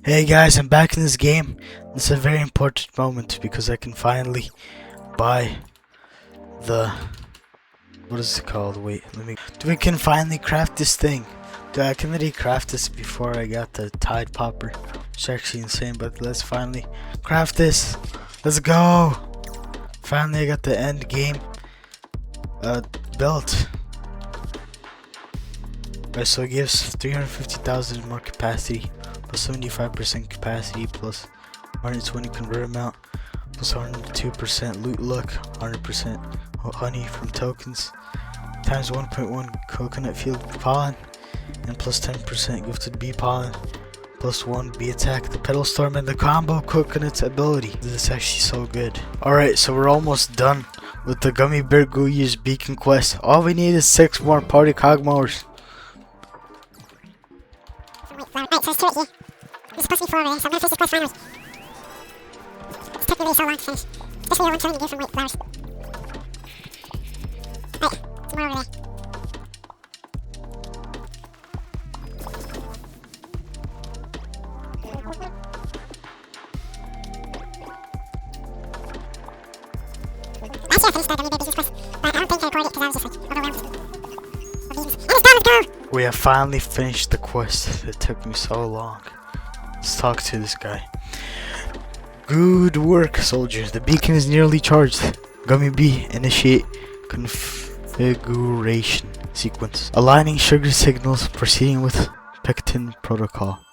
Hey guys, I'm back in this game. This is a very important moment because I can finally buy the... What is it called? Wait, we can finally craft this thing. Dude, I can already craft this before I got the Tide Popper. It's actually insane, but let's finally craft this. Let's go! Finally I got the end game belt. Right, so it gives 350,000 more capacity, plus 75% capacity, plus 120 convert amount, plus 102% loot luck, 100% honey from tokens, times 1.1 coconut field pollen, and plus 10% gifted bee pollen, plus 1 bee attack, the petal storm, and the combo coconut's ability. This is actually so good. Alright, so we're almost done with the Gummy Bear Gouyer's Beacon quest. All we need is 6 more party cogmores. Right, so there's 2 right here. There's supposed to be 4 over there, so I'm gonna finish this quest finally. It's taking me so long to finish. Especially the 1 trillion to do from white flowers. Right, some more over there. Actually, I finished the Gummy Bear Beesmas quest, but I don't think I recorded it because I was just like overwhelmed with Beesmas. And let's go! We have finally finished the quest. It took me so long. Let's talk to this guy. Good work, soldiers. The beacon is nearly charged. Gummy Bee, initiate configuration sequence. Aligning sugar signals, proceeding with pectin protocol.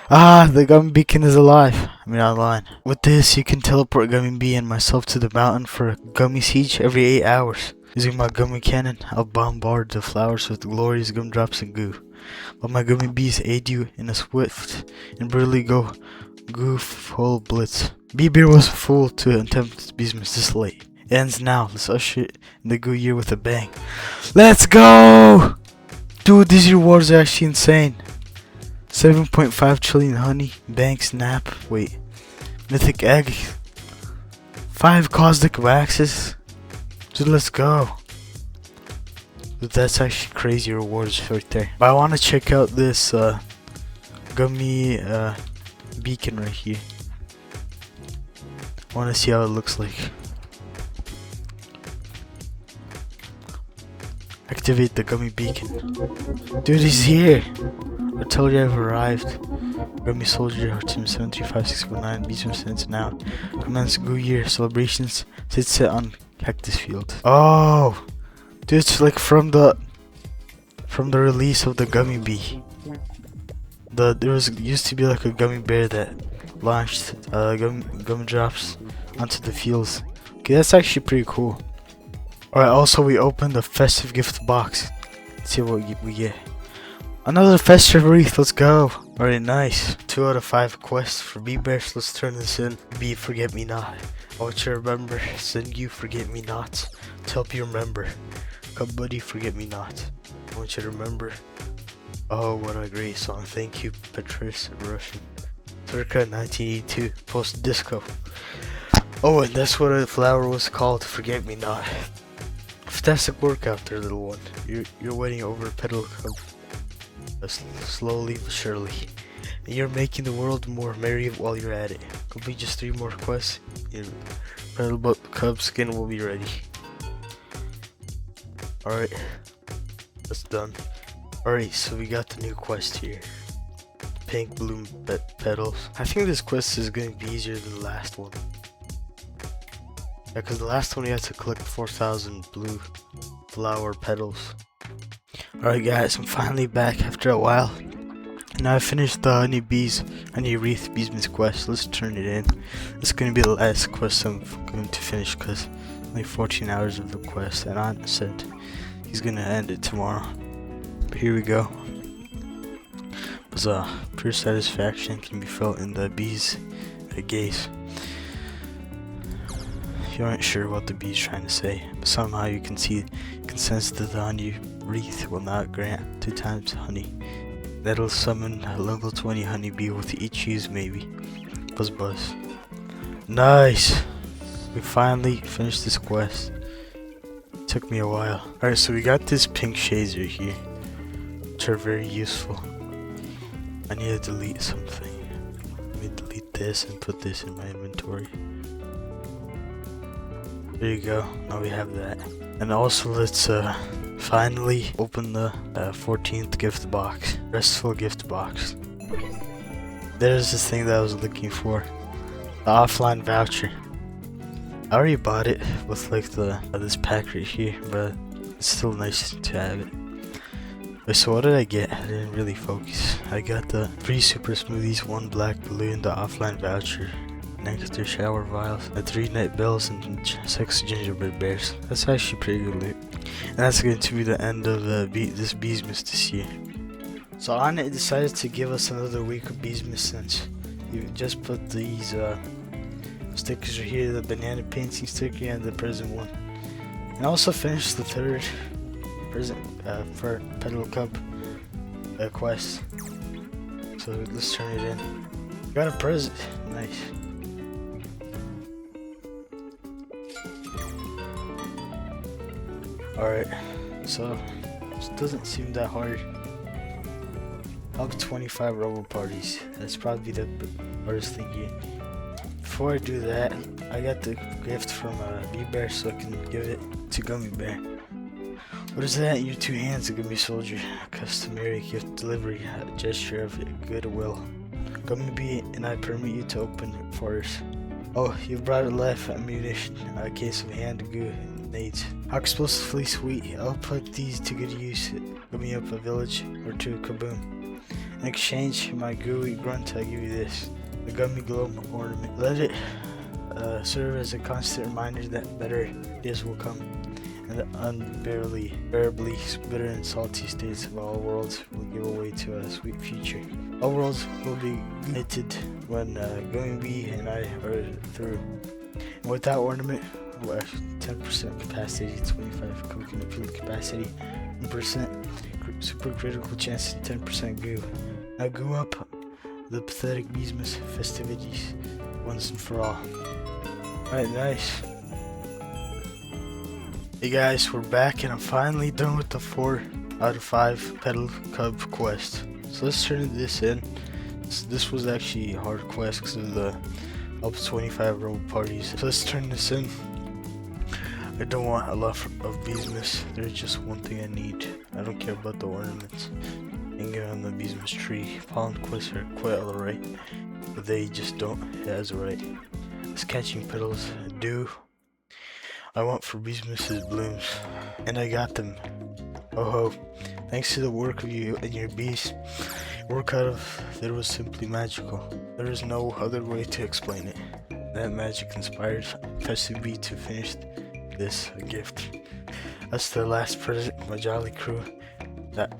Ah, the Gummy Beacon is alive. I mean, online. With this, you can teleport Gummy Bee and myself to the mountain for a Gummy Siege every 8 hours. Using my gummy cannon, I'll bombard the flowers with glorious gumdrops and goo. While my gummy bees aid you in a swift and brutally full blitz. Bee Bear was a fool to attempt Beesmas this late. It ends now. Let's usher it in the goo year with a bang. Let's go! Dude, these rewards are actually insane. 7.5 trillion honey, bank snap, wait, mythic egg, 5 cosmic waxes. Dude, let's go. Dude, that's actually crazy rewards right there. But I want to check out this gummy beacon right here. I want to see how it looks like. Activate the gummy beacon. Dude, he's here. I told you I've arrived. Gummy Soldier, Team 735619, Beesmas ends now. Commence Gouyere celebrations. Sit set on Cactus Field. Oh, dude, it's like from the release of the Gummy Bee. There used to be like a gummy bear that launched gumdrops onto the fields. Okay, that's actually pretty cool. Alright, also we opened the festive gift box. Let's see what we get. Another festive wreath, let's go. Alright, nice. 2 out of 5 quests for Bee Bears. Let's turn this in. Bee Forget Me Not. I want you to remember, send you forget me nots to help you remember. Come buddy, forget me not. I want you to remember. Oh, what a great song. Thank you, Patrice Russian. Circa 1982, post disco. Oh, and that's what a flower was called, forget me not. Fantastic work out there, little one. You're waiting over Petal slowly but surely. And you're making the world more merry while you're at it. Complete just 3 more quests. Your Petal Cub skin will be ready. Alright, that's done. Alright, so we got the new quest here. Pink bloom petals. I think this quest is going to be easier than the last one. Yeah, because the last one you had to collect 4,000 blue flower petals. Alright guys, I'm finally back after a while. Now I finished the honey wreath Beesmas quest. Let's turn it in. It's going to be the last quest I'm going to finish because only 14 hours of the quest, and Aunt said he's going to end it tomorrow. But here we go. Because pure satisfaction can be felt in the bees gaze. You aren't sure what the bee is trying to say, but somehow you can sense that the honey wreath will not grant 2 times honey. That'll summon a level 20 honeybee with each use, maybe. Buzz buzz. Nice! We finally finished this quest. It took me a while. Alright, so we got this pink shades right here, which are very useful. I need to delete something. this and put this in my inventory. There you go. Now we have that. And also let's finally open the 14th gift box. Restful gift box. There's this thing that I was looking for. The offline voucher. I already bought it with like the this pack right here, but it's still nice to have it. Wait, so what did I get? I didn't really focus. I got the 3 super smoothies, 1 black balloon, the offline voucher, nectar shower vials, the 3 night bells, and 6 gingerbread bears. That's actually pretty good loot. And that's going to be the end of this Beesmas this year. So on it decided to give us another week of Beesmas since you just put these stickers right here, the banana painting sticker and the present one. And also finished the 3rd present for Petal Cup quest. So let's turn it in. Got a present. Nice. Alright, so this doesn't seem that hard. Up 25 robo parties. That's probably the hardest thing here. Before I do that, I got the gift from Bee Bear, so I can give it to Gummy Bear. What is that in your 2 hands, a Gummy Soldier? A customary gift delivery, a gesture of goodwill. Gummy Bee and I permit you to open it for us. Oh, you brought a life ammunition, a case of hand goo and nades. How explosively sweet. I'll put these to good use. Gummy up a village or 2, kaboom. In exchange, my gooey grunt, I give you this. The Gummy Globe ornament. Let it serve as a constant reminder that better days will come, and the unbearably bitter and salty states of all worlds will give way to a sweet future. All worlds will be ignited when Gummy Bee and I are through. And with that ornament, 10% capacity, 25 coconut peel capacity, 1% super critical chance, 10% goo. Now goo up the pathetic Beesmas festivities once and for all. Alright, nice. Hey guys, we're back and I'm finally done with the 4 out of 5 Petal Cub quest. So let's turn this in. This was actually a hard quest because of the up to 25 road parties. So let's turn this in. I don't want a lot of Beesmas. There's just one thing I need. I don't care about the ornaments. Hanging on the Beesmas tree. Pollen quests are quite alright, but they just don't hit as right. It's catching petals do. I want for Beesmas' blooms, and I got them. Oh ho! Thanks to the work of you and your bees, work out of there was simply magical. There is no other way to explain it. That magic inspired Festive Bee to finish this gift. That's the last present, my jolly crew.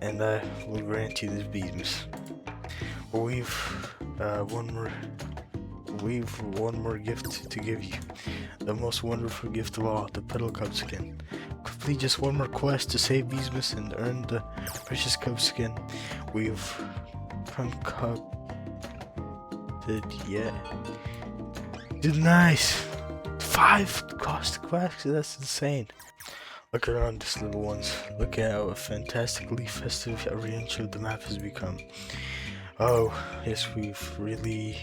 And I will grant you this Beesmas. But we've one more gift to give you. The most wonderful gift of all, the Petal Cub skin. Complete just one more quest to save Beesmas and earn the precious cub skin. We've concocted yet. Dude, nice! 5 cost quests, that's insane. Look around these little ones. Look at how fantastically festive a range of the map has become. Oh, yes, we've really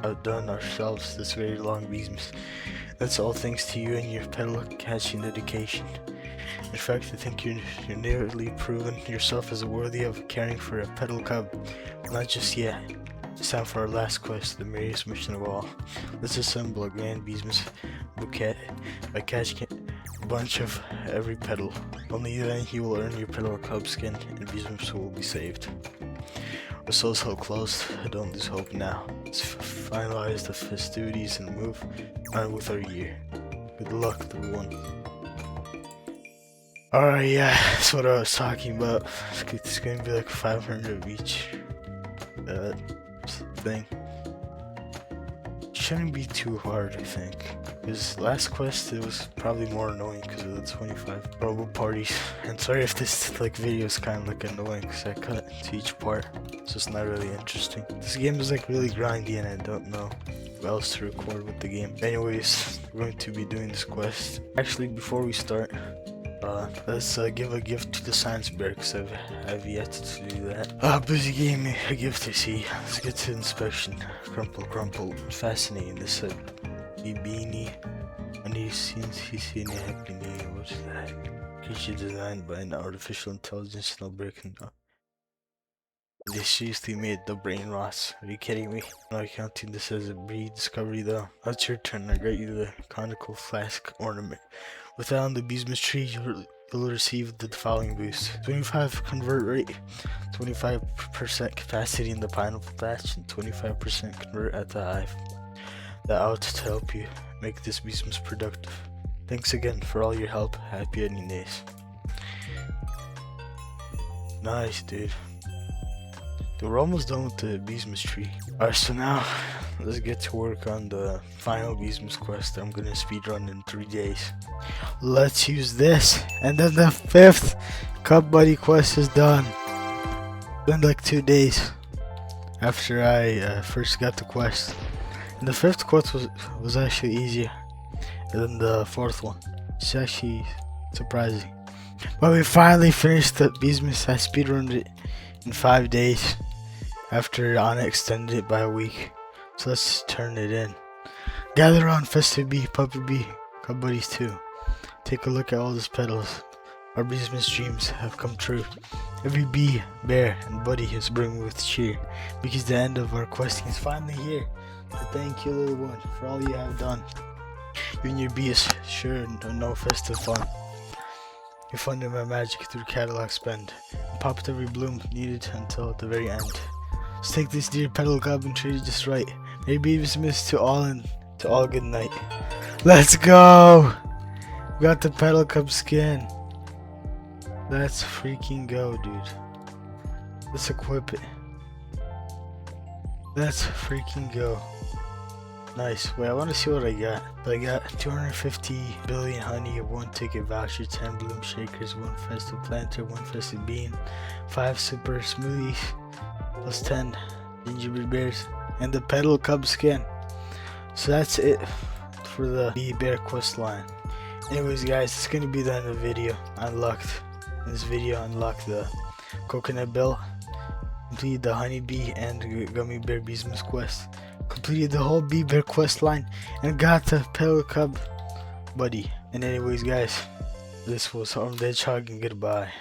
outdone ourselves this very long Beesmas. That's all thanks to you and your petal catching dedication. In fact, I think you're nearly proven yourself as worthy of caring for a Petal Cub. But not just yet. It's time for our last quest, the merriest mission of all. Let's assemble a grand Beesmas bouquet by catching a bunch of every petal. Only then you will earn your Petal Cub skin and Beesmas will be saved. We're so close, I don't lose hope now. Let's finalize the festivities and move on with our year. Good luck, little one. Alright, yeah, that's what I was talking about. It's gonna be like 500 of each thing. Shouldn't be too hard, I think. Because last quest it was probably more annoying because of the 25 robo parties. And sorry if this like video is kind of like annoying because I cut to each part, so it's not really interesting. This game is like really grindy and I don't know what else to record with the game. Anyways, we're going to be doing this quest. Actually, before we start, let's give a gift to the science bear, because I've yet to do that. Busy gave me a gift to see. Let's get to inspection. Crumple. Fascinating. This beanie. And he's seen a happy new year. What's that? Creature designed by an artificial intelligence no breaking up. They seriously made the brain rots. Are you kidding me? I'm not counting this as a breed discovery though. That's your turn. I got you the conical flask ornament. With that on the Beesmas tree, you'll receive the following boost: 25 convert rate, 25% capacity in the pineapple patch, and 25% convert at the hive. That out to help you make this Beesmas productive. Thanks again for all your help. Happy ending days. Nice, dude. We're almost done with the Beesmas tree. Alright, so now let's get to work on the final Beesmas quest. I'm gonna speedrun in 3 days. Let's use this, and then the 5th Cup Buddy quest is done. Been like 2 days after I first got the quest. And the 5th quest was actually easier than the 4th one. It's actually surprising. But we finally finished the Beesmas. I speedrunned it in 5 days after Anna extended it by a week. So let's turn it in. Gather around Festive Bee, Puppy Bee, Cup Buddies too. Take a look at all these petals. Our Beesmas dreams have come true. Every bee, bear, and buddy is brimming with cheer, because the end of our questing is finally here. So thank you, little one, for all you have done. You and your bees sure know festive fun. You funded my magic through catalog spend, and popped every bloom needed until the very end. Let's take this dear petal cup and treat it just right. May Beesmas to all good night. Let's go! We got the petal cup skin. Let's freaking go, dude. Let's equip it. Let's freaking go. Nice. Wait, I want to see what I got. I got 250 billion honey, 1 ticket voucher, 10 bloom shakers, 1 festive planter, 1 festive bean, 5 super smoothies, plus 10 gingerbread bears, and the petal cub skin. So that's it for the bee bear quest line. Anyways, guys, it's gonna be the end of the video. In this video, unlocked the coconut belt, completed the honeybee and gummy bear Beesmas quest, completed the whole bee bear quest line, and got the petal cub buddy. And anyways, guys, this was Arm the Hedgehog, and goodbye.